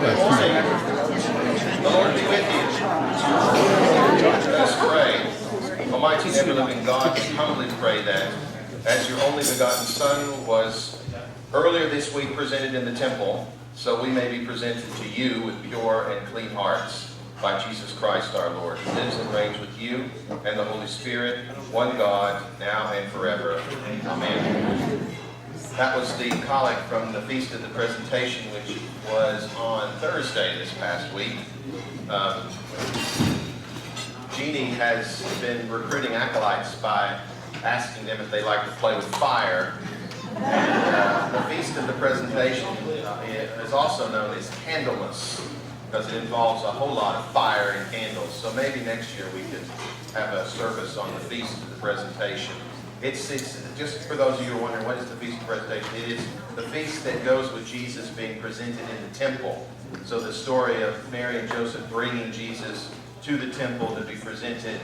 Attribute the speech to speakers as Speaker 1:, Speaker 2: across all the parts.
Speaker 1: Good morning. The Lord be with you. Let us pray. Almighty and ever-living God, we humbly pray that as your only begotten Son was earlier this week presented in the temple, so we may be presented to you with pure and clean hearts by Jesus Christ our Lord, who lives and reigns with you and the Holy Spirit, one God, now and forever. Amen. That was the collect from the Feast of the Presentation, which was on Thursday this past week. Jeannie has been recruiting acolytes by asking them if they like to play with fire. And the Feast of the Presentation is also known as Candlemas, because it involves a whole lot of fire and candles. So maybe next year we could have a service on the Feast of the Presentation. It's just for those of you who are wondering, what is the Feast of the Presentation? It is the feast that goes with Jesus being presented in the temple. So the story of Mary and Joseph bringing Jesus to the temple to be presented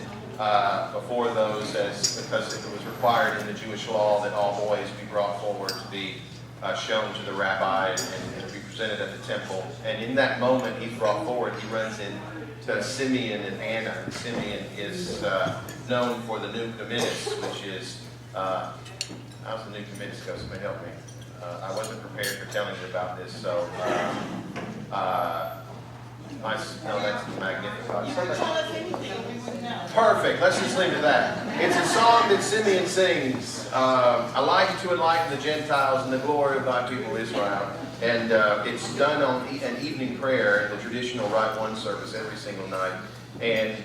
Speaker 1: before those, because it was required in the Jewish law that all boys be brought forward to be shown to the rabbi and be presented at the temple. And in that moment he's brought forward, he runs into Simeon and Anna. And Simeon is known for the Nunc Dimittis, which is, how's the Nunc Dimittis go? Somebody help me. I wasn't prepared for telling you about this, so no, that's the Magnificat.
Speaker 2: You can tell us anything, we wouldn't know.
Speaker 1: Perfect. Let's just leave it at that. It's a song that Simeon sings. I like to enlighten the Gentiles and the glory of thy people Israel. And it's done on an evening prayer in the traditional Rite One service every single night. And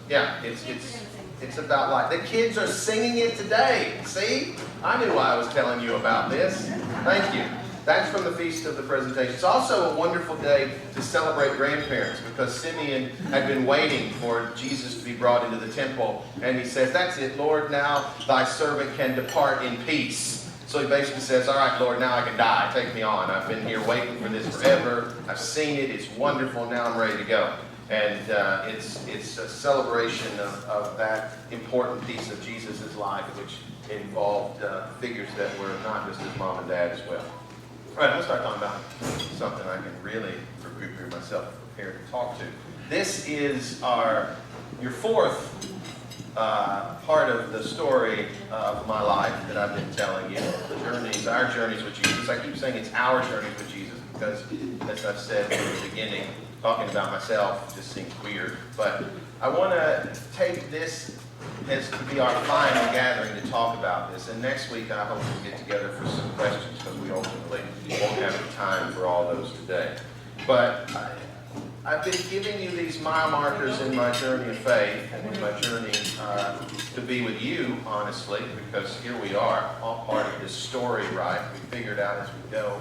Speaker 1: yeah, it's about life. The kids are singing it today. See? I knew why I was telling you about this. Thank you. That's from the Feast of the Presentation. It's also a wonderful day to celebrate grandparents, because Simeon had been waiting for Jesus to be brought into the temple. And he says, that's it, Lord, now thy servant can depart in peace. So he basically says, all right, Lord, now I can die. Take me on. I've been here waiting for this forever. I've seen it. It's wonderful. Now I'm ready to go. And it's a celebration of that important piece of Jesus' life, which involved figures that were not just his mom and dad as well. All right, let's start talking about something I can really prepare myself prepared to talk to. This is your fourth part of the story of my life that I've been telling you. Our journeys with Jesus. I keep saying it's our journeys with Jesus because, as I've said in the beginning, talking about myself just seems weird. But I want to take this as to be our final gathering to talk about this. And next week I hope we'll get together for some questions, because we ultimately won't have time for all those today. But I've been giving you these mile markers in my journey of faith and in my journey to be with you, honestly, because here we are, all part of this story, right? We figure it out as we go,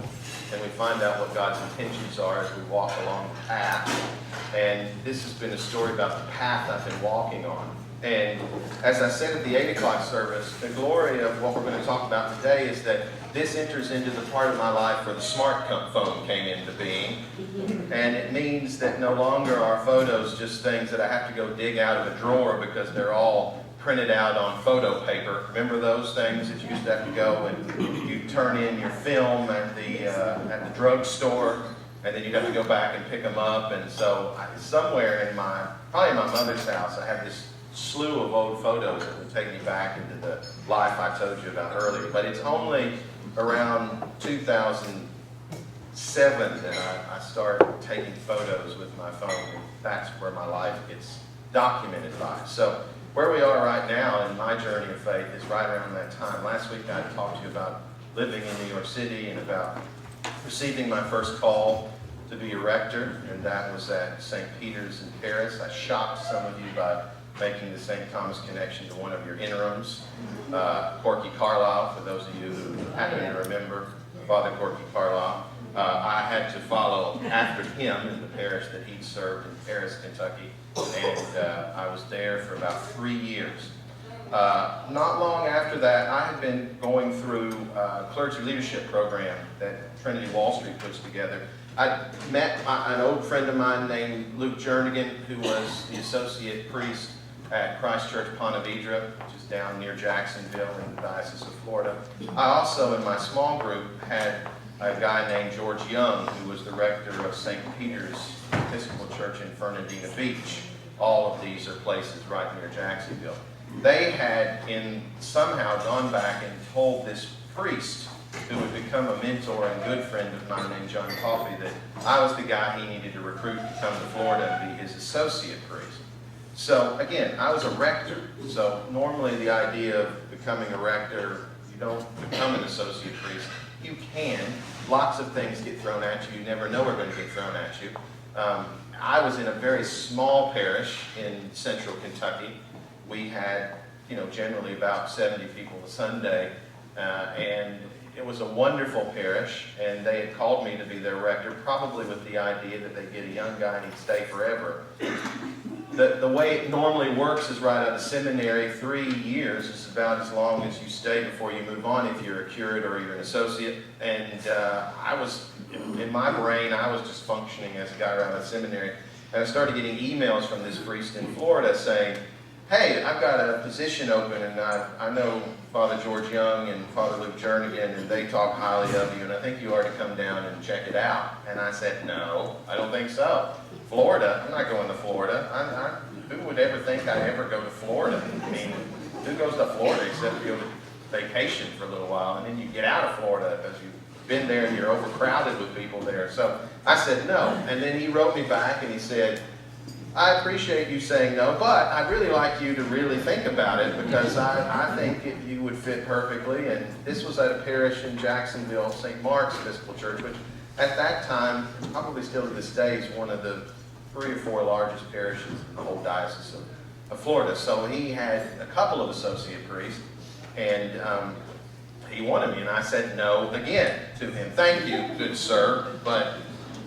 Speaker 1: and we find out what God's intentions are as we walk along the path. And this has been a story about the path I've been walking on. And as I said at the 8 o'clock service, the glory of what we're going to talk about today is that this enters into the part of my life where the smartphone came into being. And it means that no longer are photos just things that I have to go dig out of a drawer because they're all printed out on photo paper. Remember those things that you used to have to go and you turn in your film at the drugstore, and then you'd have to go back and pick them up. And so somewhere in probably in my mother's house, I have this slew of old photos that would take me back into the life I told you about earlier. But it's only around 2007 that I started taking photos with my phone. And that's where my life gets documented by. So where we are right now in my journey of faith is right around that time. Last week I talked to you about living in New York City and about receiving my first call to be a rector, and that was at St. Peter's in Paris. I shocked some of you by making the St. Thomas connection to one of your interims, Corky Carlisle, for those of you who happen to remember Father Corky Carlisle. I had to follow after him in the parish that he'd served in Paris, Kentucky, and I was there for about 3 years. Not long after that, I had been going through a clergy leadership program that Trinity Wall Street puts together. I met an old friend of mine named Luke Jernigan, who was the associate priest at Christ Church Ponte Vedra, which is down near Jacksonville in the Diocese of Florida. I also, in my small group, had a guy named George Young, who was the rector of St. Peter's Episcopal Church in Fernandina Beach. All of these are places right near Jacksonville. They had somehow gone back and told this priest, who had become a mentor and good friend of mine named John Coffey, that I was the guy he needed to recruit to come to Florida and be his associate priest. So again, I was a rector. So normally the idea of becoming a rector, you don't become an associate priest. You can. Lots of things get thrown at you. You never know are going to get thrown at you. I was in a very small parish in central Kentucky. We had, generally about 70 people a Sunday, and it was a wonderful parish, and they had called me to be their rector, probably with the idea that they'd get a young guy and he'd stay forever. The way it normally works is right out of seminary, 3 years is about as long as you stay before you move on if you're a curate or you're an associate. And in my brain, I was just functioning as a guy right out of seminary. And I started getting emails from this priest in Florida saying, hey, I've got a position open, and I know Father George Young and Father Luke Jernigan, and they talk highly of you, and I think you ought to come down and check it out. And I said, no, I don't think so. Florida? I'm not going to Florida. Who would ever think I'd ever go to Florida? I mean, who goes to Florida except to go to vacation for a little while, and then you get out of Florida because you've been there and you're overcrowded with people there. So I said no. And then he wrote me back and he said, I appreciate you saying no, but I'd really like you to really think about it, because I think you would fit perfectly. And this was at a parish in Jacksonville, St. Mark's Episcopal Church, which at that time, probably still to this day, is one of the 3 or 4 largest parishes in the whole diocese of Florida. So he had a couple of associate priests, and he wanted me, and I said no again to him. Thank you, good sir, but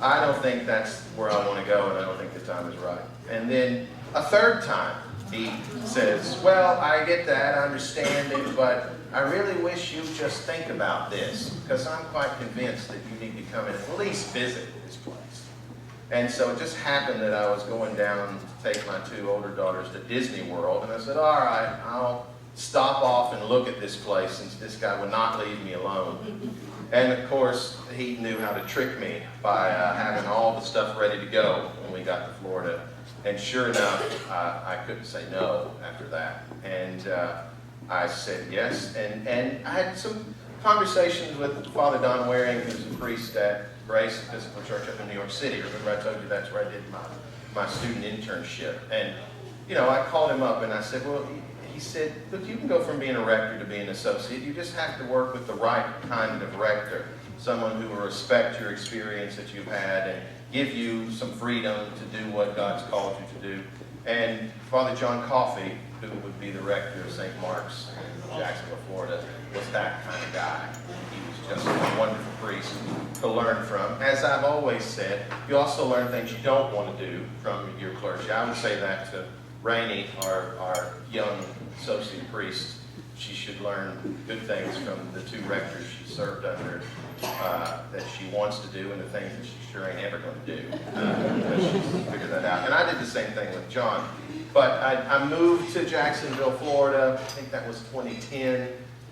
Speaker 1: I don't think that's where I want to go, and I don't think the time is right. And then a third time, he says, well, I get that, I understand it, but I really wish you'd just think about this, because I'm quite convinced that you need to come and at least visit this place. And so it just happened that I was going down to take my 2 older daughters to Disney World, and I said, all right, I'll stop off and look at this place, since this guy would not leave me alone. And of course, he knew how to trick me by having all the stuff ready to go when we got to Florida. And sure enough, I couldn't say no after that. And I said yes. And I had some conversations with Father Don Waring, who's a priest at Grace Episcopal Church up in New York City. Remember I told you that's where I did my student internship. And, I called him up and I said, well, he said, look, you can go from being a rector to being an associate. You just have to work with the right kind of rector, someone who will respect your experience that you've had and give you some freedom to do what God's called you to do. And Father John Coffey, who would be the rector of St. Mark's in Jacksonville, Florida, was that kind of guy. He was just a wonderful priest to learn from. As I've always said, you also learn things you don't want to do from your clergy. I would say that to Rainey, our young associate priest. She should learn good things from the 2 rectors she served under that she wants to do, and the things that she sure ain't ever going to do. Because she's figured that out. And I did the same thing with John. But I moved to Jacksonville, Florida, I think that was 2010,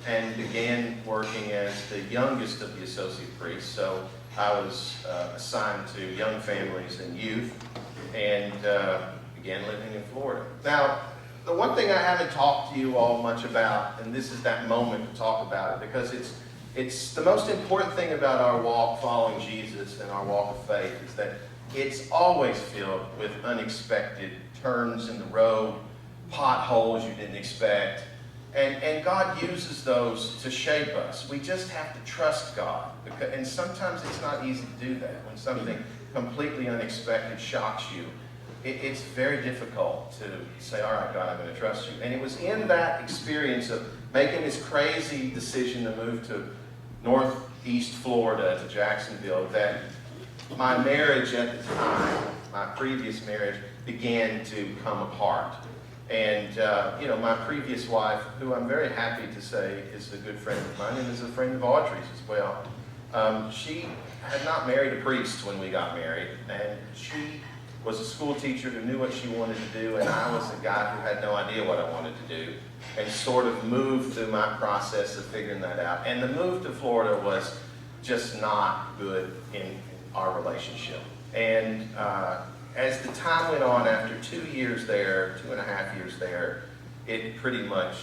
Speaker 1: and began working as the youngest of the associate priests. So I was assigned to young families and youth, and began living in Florida. Now, the one thing I haven't talked to you all much about, and this is that moment to talk about it, because it's the most important thing about our walk following Jesus and our walk of faith, is that it's always filled with unexpected turns in the road, potholes you didn't expect, and God uses those to shape us. We just have to trust God, and sometimes it's not easy to do that. When something completely unexpected shocks you, it's very difficult to say, all right, God, I'm going to trust you. And it was in that experience of making this crazy decision to move to northeast Florida, to Jacksonville, that my marriage at the time, my previous marriage, began to come apart. And, my previous wife, who I'm very happy to say is a good friend of mine and is a friend of Audrey's as well, she had not married a priest when we got married, and she was a school teacher who knew what she wanted to do, and I was a guy who had no idea what I wanted to do, and sort of moved through my process of figuring that out. And the move to Florida was just not good in our relationship. And as the time went on, after 2 years there, 2.5 years there, it pretty much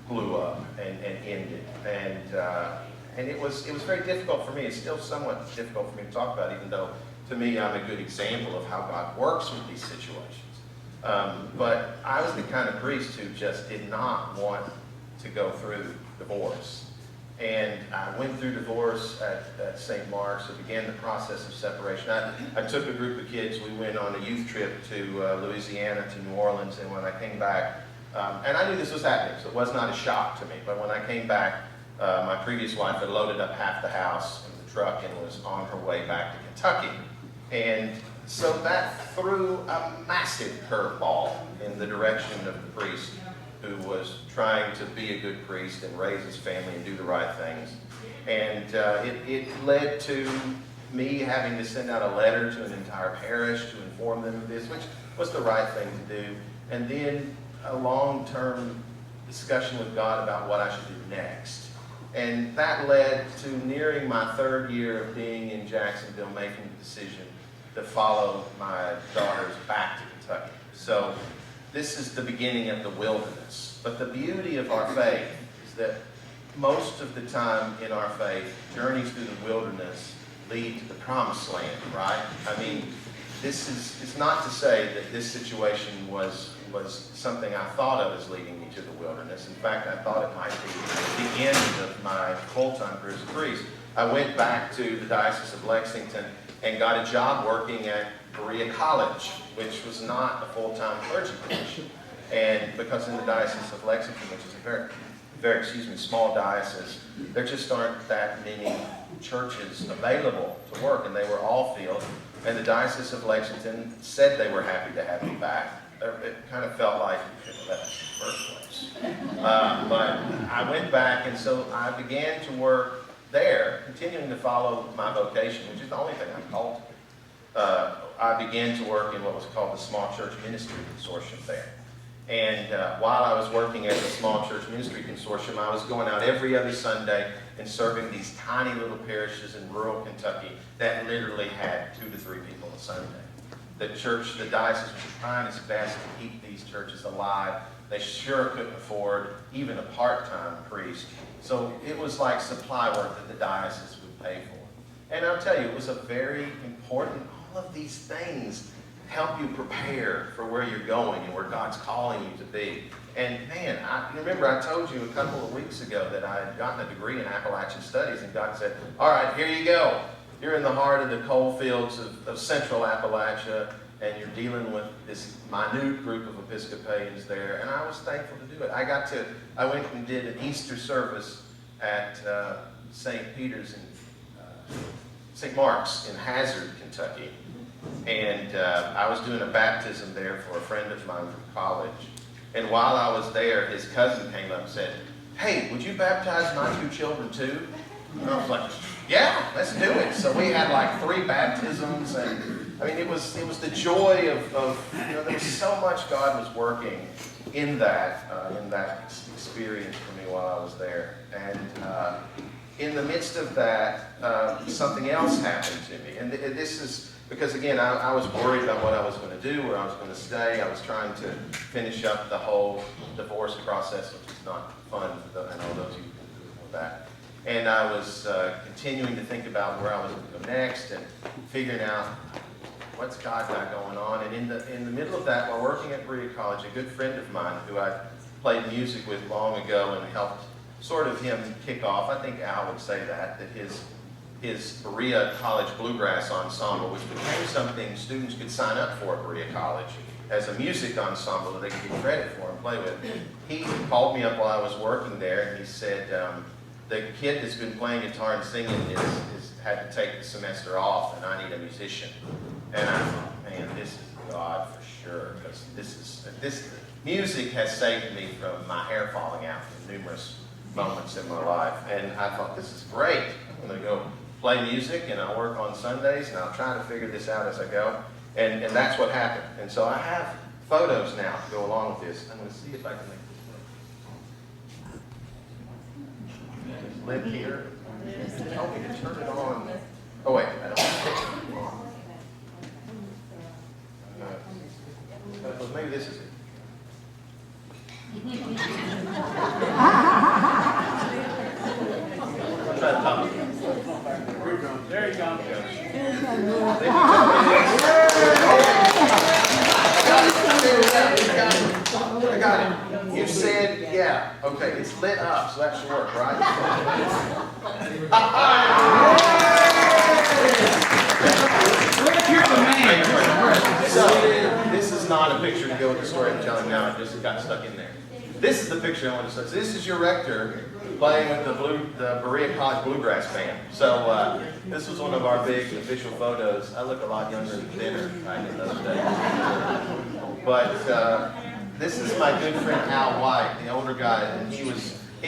Speaker 1: blew up and ended. And it was very difficult for me. It's still somewhat difficult for me to talk about, even though to me I'm a good example of how God works with these situations. But I was the kind of priest who just did not want to go through divorce. And I went through divorce at St. Mark's. I began the process of separation. I took a group of kids. We went on a youth trip to Louisiana, to New Orleans. And when I came back, and I knew this was happening, so it was not a shock to me. But when I came back, my previous wife had loaded up half the house in the truck and was on her way back to Kentucky. And so that threw a massive curveball in the direction of the priest who was trying to be a good priest and raise his family and do the right things. And it led to me having to send out a letter to an entire parish to inform them of this, which was the right thing to do. And then a long-term discussion with God about what I should do next. And that led to nearing my 3rd year of being in Jacksonville, making the decision to follow my daughters back to Kentucky. So this is the beginning of the wilderness. But the beauty of our faith is that most of the time in our faith, journeys through the wilderness lead to the promised land, right? I mean, it's not to say that this situation was something I thought of as leading me to the wilderness. In fact, I thought it might be the end of my full-time career as a priest. I went back to the Diocese of Lexington and got a job working at Berea College, which was not a full-time clergy position. And because in the Diocese of Lexington, which is a very small diocese, there just aren't that many churches available to work, and they were all filled. And the Diocese of Lexington said they were happy to have me back. It kind of felt like you could have left us in the first place. But I went back, and so I began to work there, continuing to follow my vocation, which is the only thing I'm called to. I began to work in what was called the Small Church Ministry Consortium there. And while I was working at the Small Church Ministry Consortium, I was going out every other Sunday and serving these tiny little parishes in rural Kentucky that literally had 2 to 3 people a Sunday. The diocese was trying its best to keep these churches alive. They sure couldn't afford even a part-time priest. So it was like supply work that the diocese would pay for. And I'll tell you, it was a very important, all of these things help you prepare for where you're going and where God's calling you to be. And man, remember I told you a couple of weeks ago that I had gotten a degree in Appalachian Studies, and God said, all right, here you go. You're in the heart of the coal fields of central Appalachia, and you're dealing with this minute group of Episcopalians there, and I was thankful to do it. I went and did an Easter service at St. Peter's and St. Mark's in Hazard, Kentucky. And I was doing a baptism there for a friend of mine from college. And while I was there, his cousin came up and said, hey, would you baptize my 2 children too? And I was like, yeah, let's do it. So we had like 3 baptisms. And I mean, it was the joy of there was so much God was working in that experience for me while I was there. And in the midst of that, something else happened to me. And this is because, again, I was worried about what I was going to do, where I was going to stay. I was trying to finish up the whole divorce process, which is not fun. I know those of you who can do with that. And I was continuing to think about where I was going to go next and figuring out what's God got going on. And in the middle of that, while working at Berea College, a good friend of mine who I played music with long ago and helped sort of him kick off, I think Al would say that his Berea College Bluegrass Ensemble, which became something students could sign up for at Berea College as a music ensemble that they could get credit for and play with. He called me up while I was working there, and he said, the kid that's been playing guitar and singing is had to take the semester off, and I need a musician. And I thought, man, this is God for sure, because this music has saved me from my hair falling out in numerous moments in my life. And I thought, this is great. I'm going to go play music, and I'll work on Sundays, and I'll try to figure this out as I go. And that's what happened. And so I have photos now to go along with this. I'm going to see if I can make this work. Just live here. told me to turn it on. Oh wait, I don't. Well, maybe this is it. Try the top.
Speaker 3: There you go.
Speaker 1: I got it. You said, yeah. Okay, it's lit up, so that should work, right?
Speaker 3: You're the man.
Speaker 1: So, this is not a picture to go with the story I'm telling now. It just got stuck in there. This is the picture I want to show. So this is your rector playing with the Berea College Bluegrass Band. So this was one of our big official photos. I look a lot younger and thinner right in those days. But this is my good friend Al White, the older guy, and he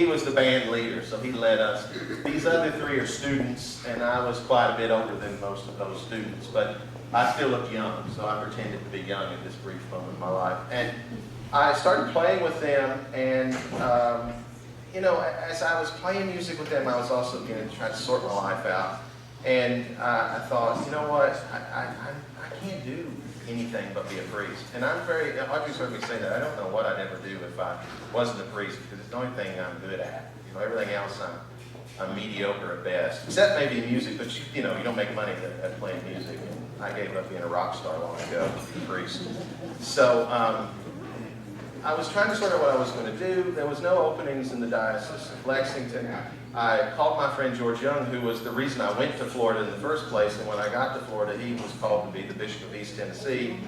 Speaker 1: was the band leader, so he led us. These other three are students, and I was quite a bit older than most of those students, but I still looked young, so I pretended to be young at this brief moment in my life. And I started playing with them, and you know, as I was playing music with them, I was also beginning to try to sort my life out. And I thought, you know what, I can't do anything but be a priest. And Audrey's heard me say that. I don't know what I'd ever do if I wasn't a priest, because it's the only thing I'm good at. You know, everything else I'm mediocre at best, except maybe music, but you know, you don't make money at playing music. And I gave up being a rock star long ago, a priest. So I was trying to sort out what I was going to do. There was no openings in the Diocese of Lexington. I called my friend George Young, who was the reason I went to Florida in the first place, and when I got to Florida, he was called to be the Bishop of East Tennessee.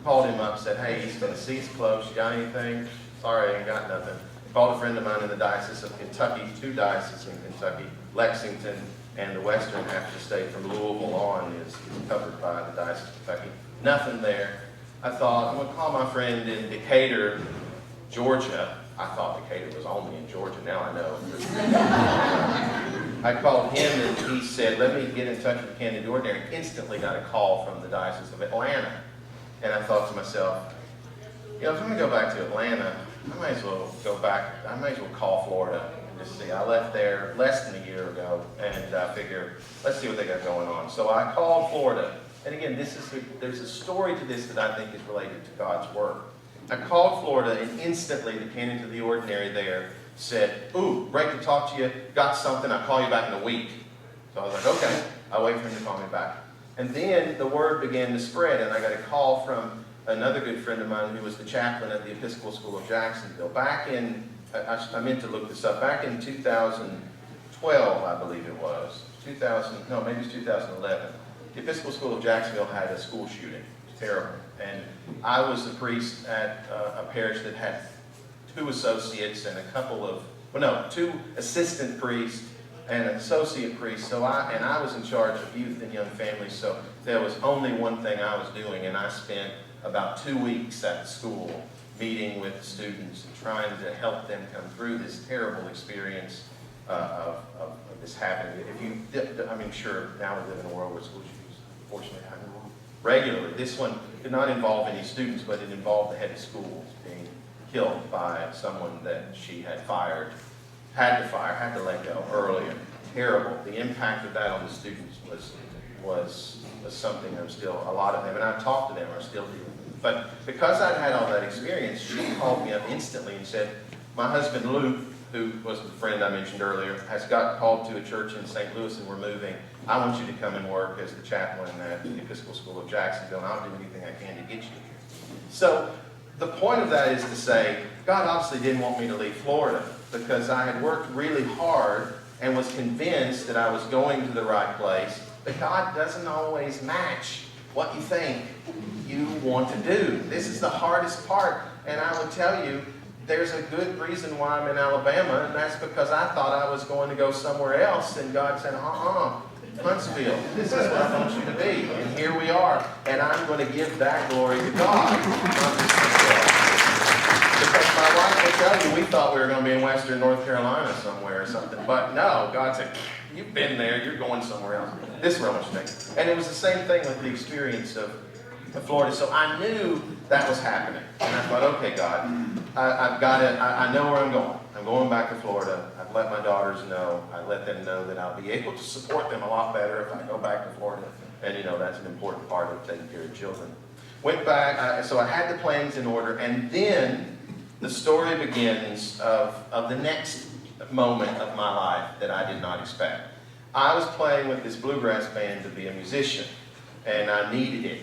Speaker 1: Called him up, said, hey, East Tennessee's close, you got anything? Sorry, I ain't got nothing. Called a friend of mine in the Diocese of Kentucky, 2 dioceses in Kentucky, Lexington, and the western half of the state from Louisville on is covered by the Diocese of Kentucky. Nothing there. I thought, I'm going to call my friend in Decatur, Georgia. I thought Decatur was only in Georgia, now I know. I called him and he said, let me get in touch with Candid Ordinary. Instantly got a call from the Diocese of Atlanta. And I thought to myself, you know, if I'm going to go back to Atlanta, I might as well call Florida and just see. I left there less than a year ago, and I figure, let's see what they got going on. So I called Florida. And again, there's a story to this that I think is related to God's work. I called Florida, and instantly the canon to the ordinary there said, ooh, great to talk to you, got something, I'll call you back in a week. So I was like, okay, I'll wait for him to call me back. And then the word began to spread, and I got a call from another good friend of mine who was the chaplain at the Episcopal School of Jacksonville. Back in, I meant to look this up, back in 2012, I believe it was, maybe it was 2011, the Episcopal School of Jacksonville had a school shooting. It was terrible. And I was the priest at a parish that had 2 associates and 2 assistant priests and an associate priest. So I was in charge of youth and young families. So there was only one thing I was doing, and I spent about 2 weeks at the school meeting with students and trying to help them come through this terrible experience of this happening. Sure, now we live in a world where school shootings, unfortunately, happen regularly. This one did not involve any students, but it involved the head of schools being killed by someone that she had had to let go earlier. Terrible. The impact of that on the students was something a lot of them, and I've talked to them, are still dealing with. But because I'd had all that experience, she called me up instantly and said, my husband Luke, who was the friend I mentioned earlier, has got called to a church in St. Louis, and we're moving. I want you to come and work as the chaplain at the Episcopal School of Jacksonville, and I'll do anything I can to get you here. So the point of that is to say, God obviously didn't want me to leave Florida, because I had worked really hard and was convinced that I was going to the right place, but God doesn't always match what you think you want to do. This is the hardest part, and I would tell you, there's a good reason why I'm in Alabama, and that's because I thought I was going to go somewhere else, and God said, Huntsville, this is what I want you to be, and here we are, and I'm going to give that glory to God. Because my wife will tell you, we thought we were going to be in Western North Carolina somewhere or something, but no, God said, you've been there, you're going somewhere else. This is where I want you to take. And it was the same thing with the experience of Florida, so I knew that was happening, and I thought, okay, God, I know where I'm going. I'm going back to Florida. I've let my daughters know. I let them know that I'll be able to support them a lot better if I go back to Florida. And that's an important part of taking care of children. Went back, so I had the plans in order, and then the story begins of the next moment of my life that I did not expect. I was playing with this bluegrass band to be a musician, and I needed it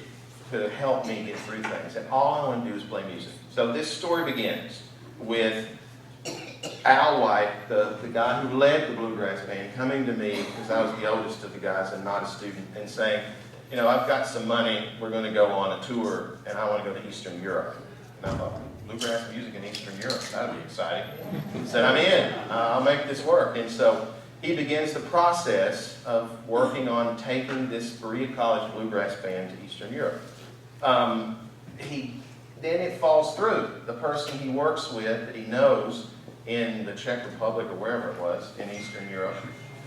Speaker 1: to help me get through things. And all I want to do is play music. So this story begins with Al White, the guy who led the bluegrass band, coming to me, because I was the oldest of the guys and not a student, and saying, I've got some money, we're going to go on a tour, and I want to go to Eastern Europe. And I thought, bluegrass music in Eastern Europe, that would be exciting. He said, I'm in, I'll make this work. And so he begins the process of working on taking this Berea College bluegrass band to Eastern Europe. Then it falls through. The person he works with, that he knows in the Czech Republic or wherever it was in Eastern Europe,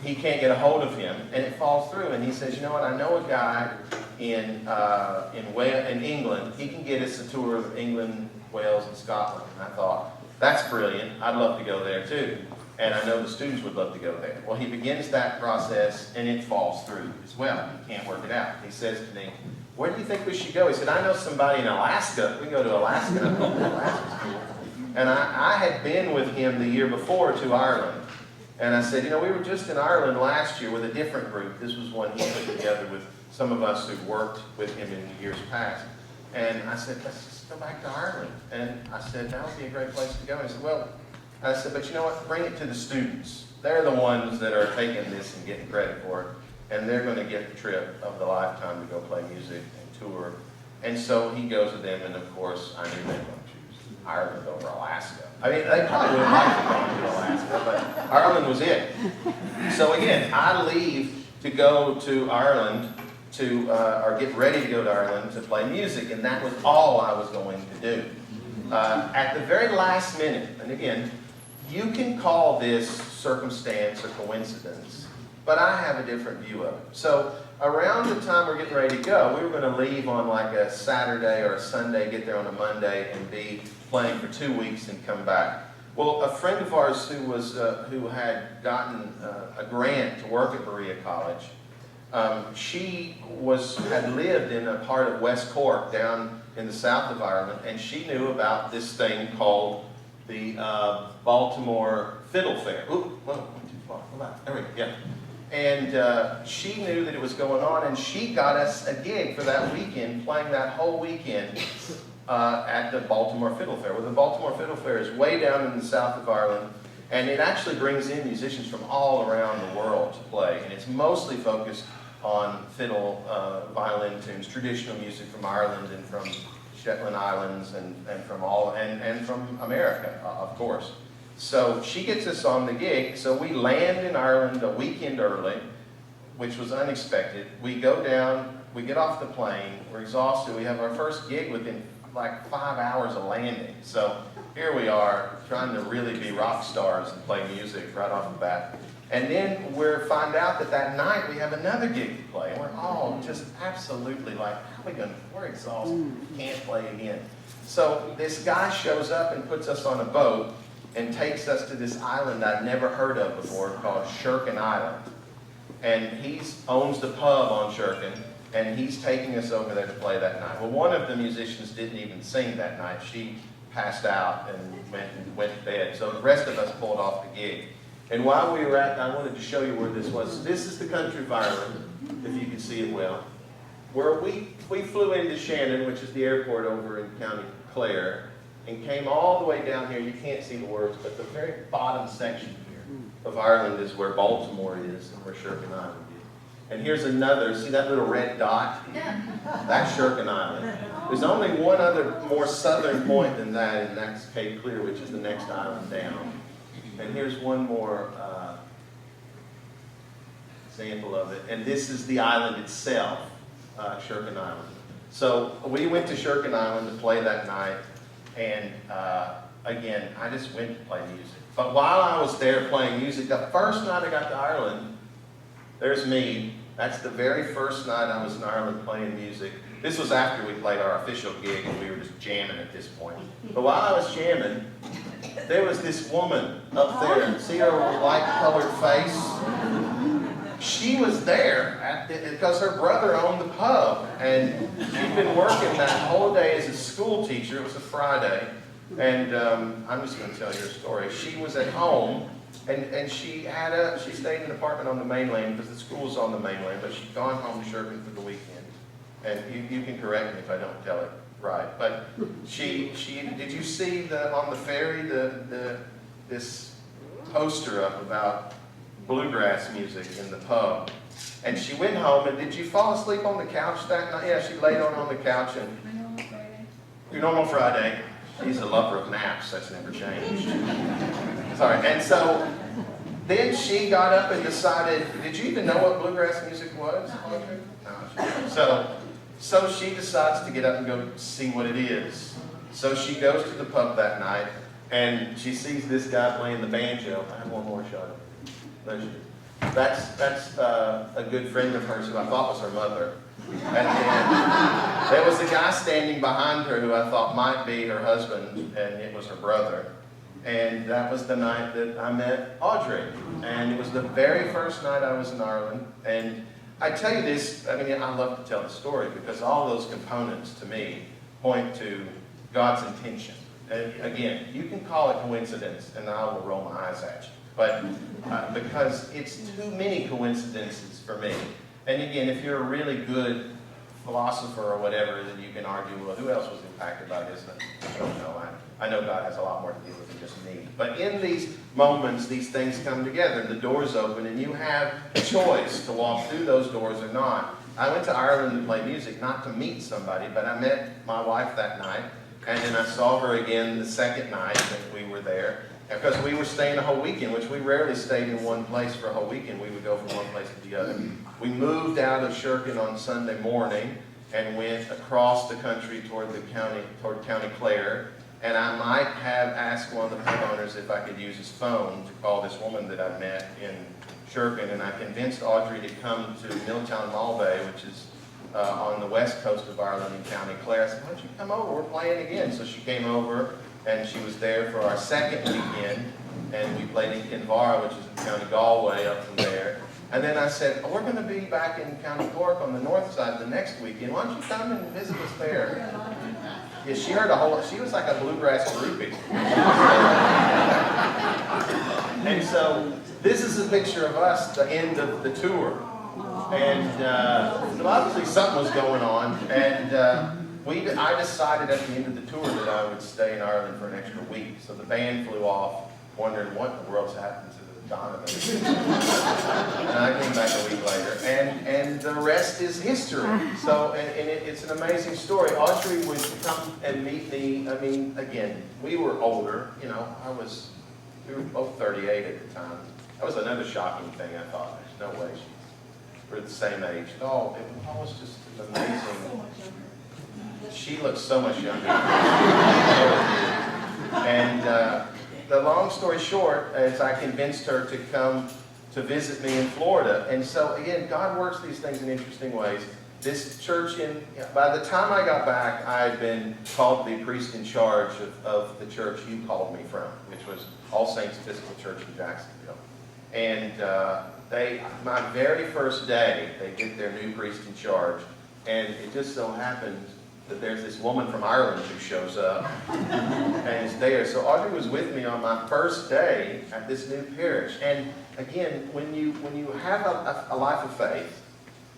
Speaker 1: he can't get a hold of him, and it falls through. And he says, you know what, I know a guy in England. He can get us a tour of England, Wales, and Scotland. And I thought, that's brilliant. I'd love to go there too. And I know the students would love to go there. Well, he begins that process, and it falls through as well. He can't work it out. He says to me, where do you think we should go? He said, I know somebody in Alaska. We can go to Alaska. And I thought, Alaska's cool. And I had been with him the year before to Ireland. And I said, we were just in Ireland last year with a different group. This was one he put together with some of us who worked with him in years past. And I said, let's just go back to Ireland. And I said, that would be a great place to go. And he said, well, I said, but you know what? Bring it to the students. They're the ones that are taking this and getting credit for it. And they're going to get the trip of the lifetime to go play music and tour. And so he goes with them, and of course, I knew they were going to choose Ireland over Alaska. I mean, they probably would have liked to go to Alaska, but Ireland was it. So again, I leave to go to Ireland or get ready to go to Ireland to play music, and that was all I was going to do. At the very last minute, and again, you can call this circumstance or coincidence, but I have a different view of it. So around the time we're getting ready to go, we were going to leave on like a Saturday or a Sunday, get there on a Monday, and be playing for 2 weeks and come back. Well, a friend of ours who had gotten a grant to work at Berea College, she had lived in a part of West Cork down in the south of Ireland, and she knew about this thing called the Baltimore Fiddle Fair. Ooh, whoa, went too far. Hold on. There we go. Yeah. And she knew that it was going on, and she got us a gig for that weekend, playing that whole weekend at the Baltimore Fiddle Fair. Well, the Baltimore Fiddle Fair is way down in the south of Ireland, and it actually brings in musicians from all around the world to play, and it's mostly focused on fiddle, violin tunes, traditional music from Ireland and from Shetland Islands and from America, of course. So she gets us on the gig. So we land in Ireland a weekend early, which was unexpected. We go down, we get off the plane, we're exhausted. We have our first gig within like 5 hours of landing. So here we are trying to really be rock stars and play music right off the bat. And then we find out that night we have another gig to play. And we're all just absolutely like, we're exhausted, can't play again. So this guy shows up and puts us on a boat and takes us to this island I'd never heard of before called Shirkin Island. And he owns the pub on Shirkin, and he's taking us over there to play that night. Well, one of the musicians didn't even sing that night. She passed out and went to bed. So the rest of us pulled off the gig. And while we were I wanted to show you where this was. This is the country of Ireland, if you can see it well. Where we flew into Shannon, which is the airport over in County Clare, and came all the way down here. You can't see the words, but the very bottom section here of Ireland is where Baltimore is and where Shirkin Island is. And here's another, see that little red dot? That's Shirkin Island. There's only one other more southern point than that, and that's Cape Clear, which is the next island down. And here's one more example of it. And this is the island itself, Shirkin Island. So we went to Shirkin Island to play that night. And again, I just went to play music. But while I was there playing music, the first night I got to Ireland, there's me. That's the very first night I was in Ireland playing music. This was after we played our official gig, and we were just jamming at this point. But while I was jamming, there was this woman up there. See her light-colored face? She was there because her brother owned the pub, and she'd been working that whole day as a school teacher. It was a Friday, and I'm just going to tell you her story. She was at home, and she stayed in an apartment on the mainland because the school's on the mainland, but she'd gone home to Sherman for the weekend. And you can correct me if I don't tell it right, but did you see on the ferry this poster up about bluegrass music in the pub? And she went home, and did you fall asleep on the couch that night? Yeah, she laid on the couch, and your normal Friday. She's a lover of naps. That's never changed. Sorry. And so then she got up and decided. Did you even know what bluegrass music was? No. So she decides to get up and go see what it is. So she goes to the pub that night, and she sees this guy playing the banjo. I have one more shot. That's a good friend of hers who I thought was her mother. And then there was a guy standing behind her who I thought might be her husband, and it was her brother. And that was the night that I met Audrey. And it was the very first night I was in Ireland. And I tell you this, I mean, I love to tell the story because all those components to me point to God's intention. And again, you can call it coincidence, and I will roll my eyes at you. But because it's too many coincidences for me. And again, if you're a really good philosopher or whatever, then you can argue, well, who else was impacted by this? I don't know. I know God has a lot more to do with than just me. But in these moments, these things come together, and the doors open, and you have a choice to walk through those doors or not. I went to Ireland to play music, not to meet somebody, but I met my wife that night, and then I saw her again the second night that we were there. Because we were staying a whole weekend, which we rarely stayed in one place for a whole weekend. We would go from one place to the other. We moved out of Shirkin on Sunday morning and went across the country toward County Clare. And I might have asked one of the pub owners if I could use his phone to call this woman that I met in Shirkin. And I convinced Audrey to come to Milltown Mall Bay, which is on the west coast of Ireland in County Clare. I said, why don't you come over? We're playing again. So she came over. And she was there for our second weekend, and we played in Kinvara, which is in County Galway, up from there. And then I said, we're going to be back in County Cork on the north side the next weekend. Why don't you come and visit us there? Yeah, she heard she was like a bluegrass groupie. And so this is a picture of us, the end of the tour. And obviously something was going on, and I decided at the end of the tour that I would stay in Ireland for an extra week. So the band flew off, wondering what in the world's happened to Donavan. And I came back a week later, and the rest is history. So, it's an amazing story. Audrey would come and meet me. I mean, again, we were older. You know, we were both 38 at the time. That was another shocking thing. I thought, there's no way we're the same age. Oh, it was just amazing. She looks so much younger. And the long story short is I convinced her to come to visit me in Florida. And so again, God works these things in interesting ways. This church, by the time I got back, I had been called to be priest in charge of the church you called me from, which was All Saints Episcopal Church in Jacksonville. And my very first day, they get their new priest in charge. And it just so happened that there's this woman from Ireland who shows up and is there. So Audrey was with me on my first day at this new parish. And again, when you have a life of faith,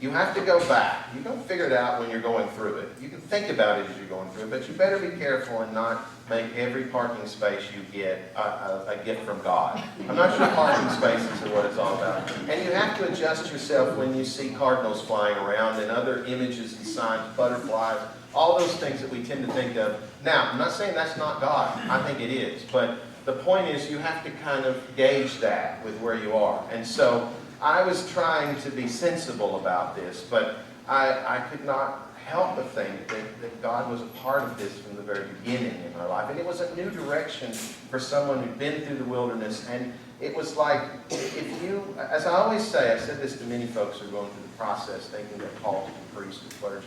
Speaker 1: you have to go back. You don't figure it out when you're going through it. You can think about it as you're going through it, but you better be careful and not make every parking space you get a gift from God. I'm not sure parking spaces are what it's all about. And you have to adjust yourself when you see cardinals flying around and other images and signs, butterflies, all those things that we tend to think of. Now, I'm not saying that's not God. I think it is. But the point is you have to kind of gauge that with where you are. And so I was trying to be sensible about this, but I could not help but think that God was a part of this from the very beginning in our life. And it was a new direction for someone who'd been through the wilderness. And it was like, if you, as I always say, I said this to many folks who are going through the process, thinking they're called to be priests or clergy.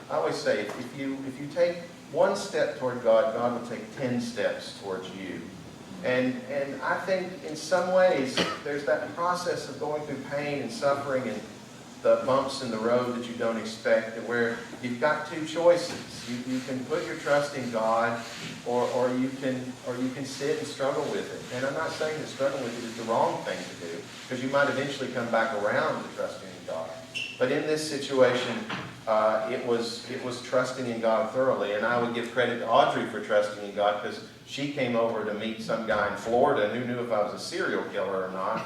Speaker 1: I always say, if you take one step toward God, God will take 10 steps towards you. And I think in some ways there's that process of going through pain and suffering and the bumps in the road that you don't expect, and where you've got two choices. You can put your trust in God, or you can sit and struggle with it. And I'm not saying that struggling with it is the wrong thing to do, because you might eventually come back around to trusting in God. But in this situation, it was trusting in God thoroughly. And I would give credit to Audrey for trusting in God, because she came over to meet some guy in Florida who knew if I was a serial killer or not.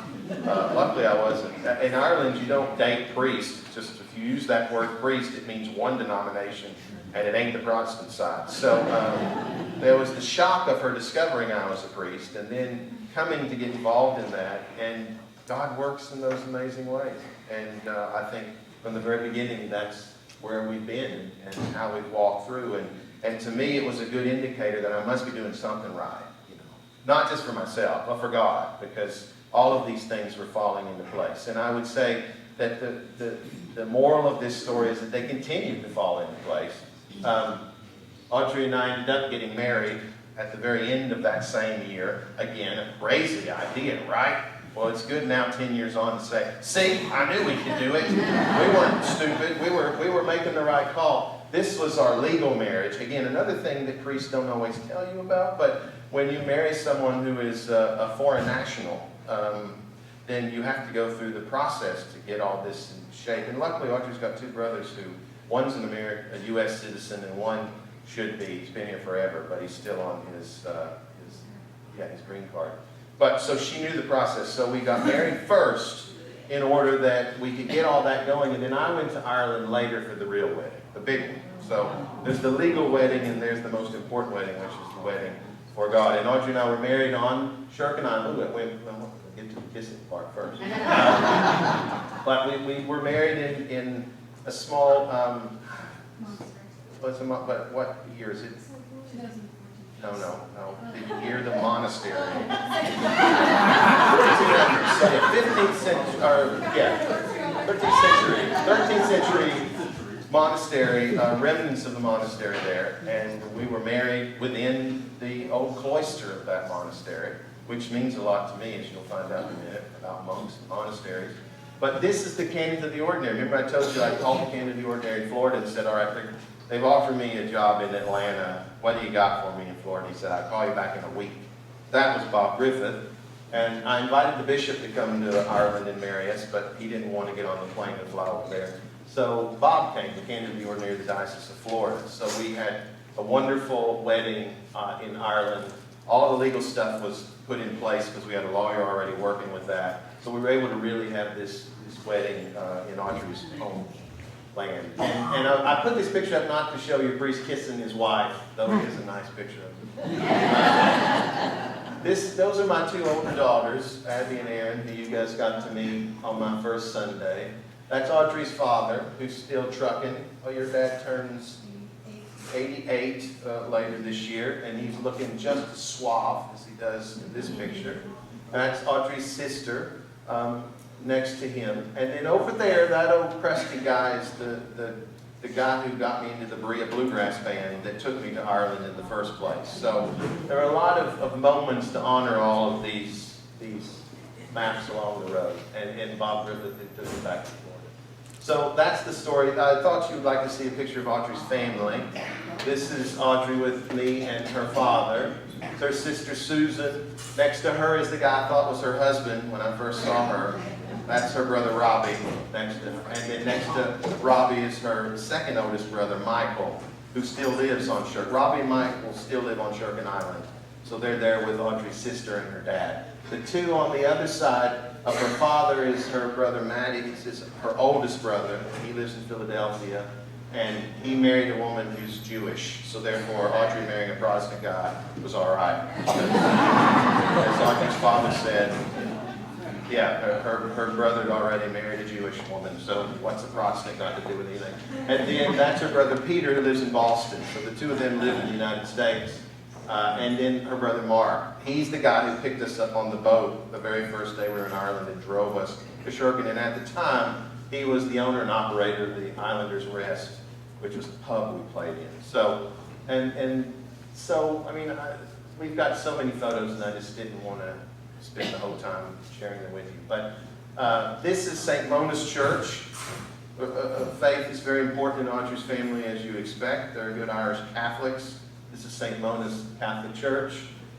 Speaker 1: Luckily I wasn't. In Ireland, you don't date priests. Just if you use that word priest, it means one denomination, and it ain't the Protestant side. So there was the shock of her discovering I was a priest, and then coming to get involved in that. And God works in those amazing ways. And I think from the very beginning, that's where we've been and how we've walked through. And to me, it was a good indicator that I must be doing something right. Not just for myself, but for God, because all of these things were falling into place. And I would say that the moral of this story is that they continue to fall into place. Audrey and I ended up getting married at the very end of that same year. Again, a crazy idea, right? Well, it's good now, 10 years on, to say, see, I knew we could do it. We weren't stupid. We were making the right call. This was our legal marriage. Again, another thing that priests don't always tell you about, but when you marry someone who is a foreign national, then you have to go through the process to get all this in shape. And luckily, Audrey's got two brothers who, one's a U.S. citizen, and one should be. He's been here forever, but he's still on his green card. But so she knew the process. So we got married first in order that we could get all that going. And then I went to Ireland later for the real wedding, the big one. So there's the legal wedding, and there's the most important wedding, which is the wedding for God. And Audrey and I were married on Shirkin Island. We'll get to the kissing part first. But we were married in a small, what year is it?
Speaker 4: 2014.
Speaker 1: No. The year the monastery. So 15th century monastery, remnants of the monastery there. And we were married within the old cloister of that monastery, which means a lot to me, as you'll find out in a minute, about monks and monasteries. But this is the Canons of the Ordinary. Remember I told you I called the Canon of the Ordinary in Florida and said, all right, they've offered me a job in Atlanta. What do you got for me in Florida? He said, I'll call you back in a week. That was Bob Griffith. And I invited the bishop to come to Ireland and marry us, but he didn't want to get on the plane and fly over there. So Bob came, the Canon of the Ordinary of the Diocese of Florida. So we had a wonderful wedding in Ireland. All the legal stuff was put in place because we had a lawyer already working with that. So we were able to really have this wedding in Audrey's home land. And I put this picture up not to show you a priest kissing his wife, though it is a nice picture of him. Those are my two older daughters, Abby and Erin, who you guys got to meet on my first Sunday. That's Audrey's father, who's still trucking. Oh, your dad turns 88 later this year, and he's looking just as suave as he does in this picture. And that's Audrey's sister next to him. And then over there, that old crusty guy is the guy who got me into the Berea Bluegrass Band that took me to Ireland in the first place. So there are a lot of moments to honor all of these maps along the road. And Bob Griffith took me back to Florida. So that's the story. I thought you would like to see a picture of Audrey's family. This is Audrey with me and her father. It's her sister Susan. Next to her is the guy I thought was her husband when I first saw her. That's her brother Robbie next to her. And then next to Robbie is her second oldest brother, Michael, who still lives on Shirkin. Robbie and Michael still live on Shirkin Island. So they're there with Audrey's sister and her dad. The two on the other side of her father is her brother Matty. He's her oldest brother. He lives in Philadelphia. And he married a woman who's Jewish. So therefore, Audrey marrying a Protestant guy was all right. As Audrey's father said, yeah, her brother had already married a Jewish woman, so what's a Protestant got to do with anything? At the end, that's her brother Peter, who lives in Boston. So the two of them live in the United States. And then her brother Mark. He's the guy who picked us up on the boat the very first day we were in Ireland and drove us to Shirkin. And at the time, he was the owner and operator of the Islanders Rest, which was the pub we played in. So, so I mean, we've got so many photos, and I just didn't want to spend the whole time sharing them with you. But this is St. Mona's Church. Faith is very important in Audrey's family, as you expect. They're good Irish Catholics. This is St. Mona's Catholic Church,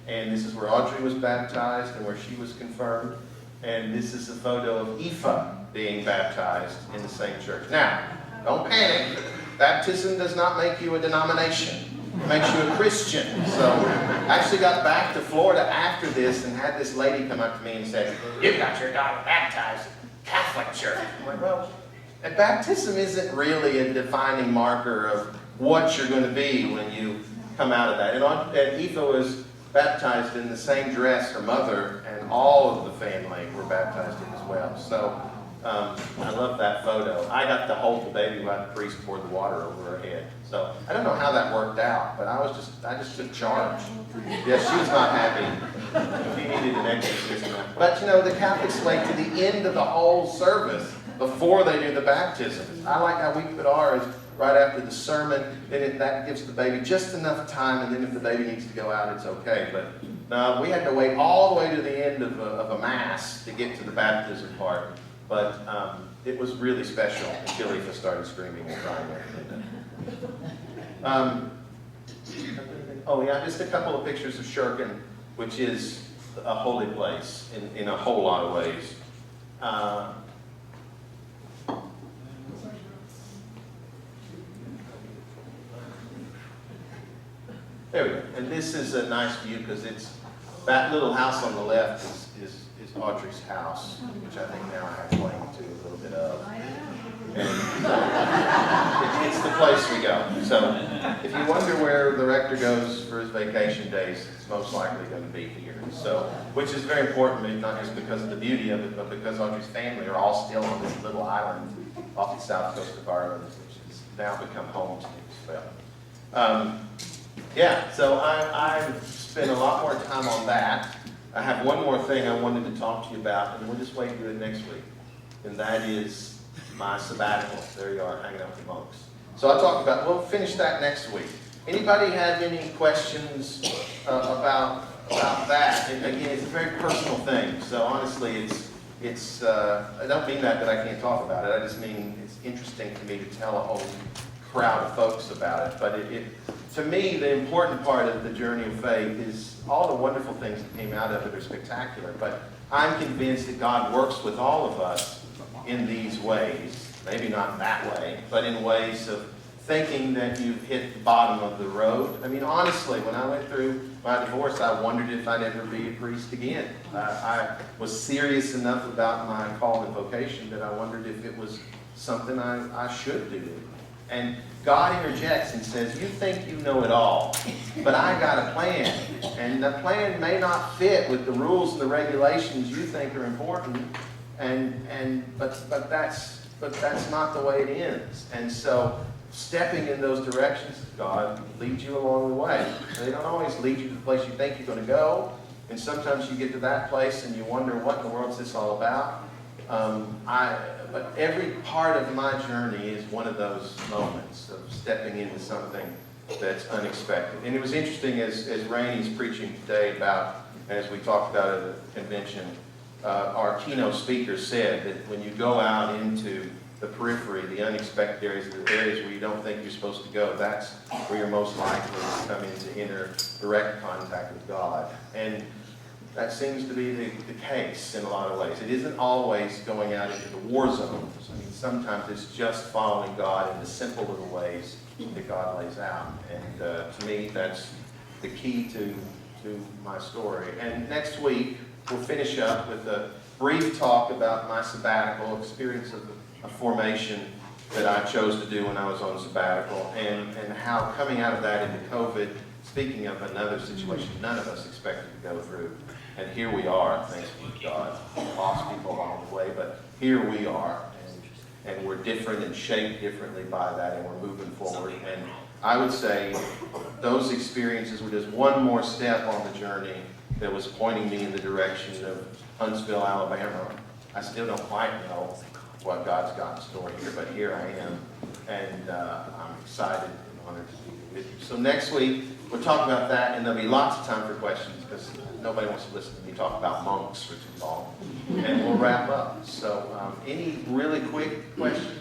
Speaker 1: and this is where Audrey was baptized and where she was confirmed. And this is a photo of Aoife being baptized in the same church. Now, don't panic. Baptism does not make you a denomination. It makes you a Christian. So I actually got back to Florida after this and had this lady come up to me and say, "You've got your daughter baptized Catholic church." I'm like, well, baptism isn't really a defining marker of what you're going to be when you come out of that. And Aoife was baptized in the same dress her mother and all of the family were baptized in as well. So I love that photo. I got to hold the baby while the priest poured the water over her head. So I don't know how that worked out, but I just took charge. Yes, she was not happy. She needed an exorcism. But you know, the Catholics wait to the end of the whole service before they do the baptism. I like how we put ours right after the sermon, then that gives the baby just enough time, and then if the baby needs to go out, it's okay. But no, we had to wait all the way to the end of a Mass to get to the baptism part. But it was really special until Aoife started screaming and crying. Oh yeah, just a couple of pictures of Shurkin, which is a holy place in a whole lot of ways. There we go. And this is a nice view because it's that little house on the left is Audrey's house, which I think now I have claim to a little bit of. And it's the place we go. So if you wonder where the rector goes for his vacation days, it's most likely going to be here. So, which is very important, not just because of the beauty of it, but because Audrey's family are all still on this little island off the south coast of Ireland, which has now become home to me as well. Yeah, so I've spent a lot more time on that. I have one more thing I wanted to talk to you about, and we'll just wait to do it next week. And that is my sabbatical. There you are, hanging out with the monks. So I'll talk about, we'll finish that next week. Anybody have any questions about that? And again, it's a very personal thing. So honestly, it's I don't mean that I can't talk about it. I just mean it's interesting to me to tell a whole crowd of folks about it. But to me, the important part of the journey of faith is all the wonderful things that came out of it are spectacular. But I'm convinced that God works with all of us in these ways. Maybe not that way, but in ways of thinking that you've hit the bottom of the road. I mean, honestly, when I went through my divorce, I wondered if I'd ever be a priest again. I was serious enough about my call and vocation that I wondered if it was something I should do. And God interjects and says, you think you know it all, but I got a plan. And the plan may not fit with the rules and the regulations you think are important, but that's not the way it ends. And so stepping in those directions, God leads you along the way. They don't always lead you to the place you think you're going to go. And sometimes you get to that place and you wonder, what in the world is this all about? But every part of my journey is one of those moments of stepping into something that's unexpected. And it was interesting as Rainey's preaching today about, as we talked about at the convention, our keynote speaker said that when you go out into the periphery, the unexpected areas, the areas where you don't think you're supposed to go, that's where you're most likely to come into direct contact with God. And that seems to be the case in a lot of ways. It isn't always going out into the war zones. I mean, sometimes it's just following God in the simple little ways that God lays out. And to me, that's the key to my story. And next week, we'll finish up with a brief talk about my sabbatical experience of a formation that I chose to do when I was on sabbatical, and how coming out of that into COVID, speaking of another situation none of us expected to go through, and here we are, thanks be to God. Lost people along the way, but here we are, and we're different and shaped differently by that, and we're moving forward. And I would say those experiences were just one more step on the journey that was pointing me in the direction of Huntsville, Alabama. I still don't quite know what God's got in store here, but here I am, and I'm excited and honored to be here. So next week, we'll talk about that, and there'll be lots of time for questions, because nobody wants to listen to me talk about monks for too long. And we'll wrap up. So any really quick questions?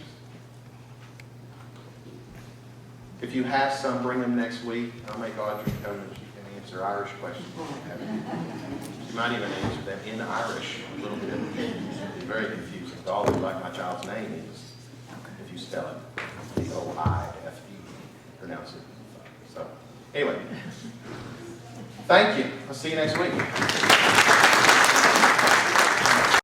Speaker 1: If you have some, bring them next week. I'll make Audrey come and she can answer Irish questions. She might even answer them in Irish a little bit. It's very confusing. It's always like my child's name is, if you spell it D-O-I-F-E, pronounce it. So, anyway, thank you. I'll see you next week.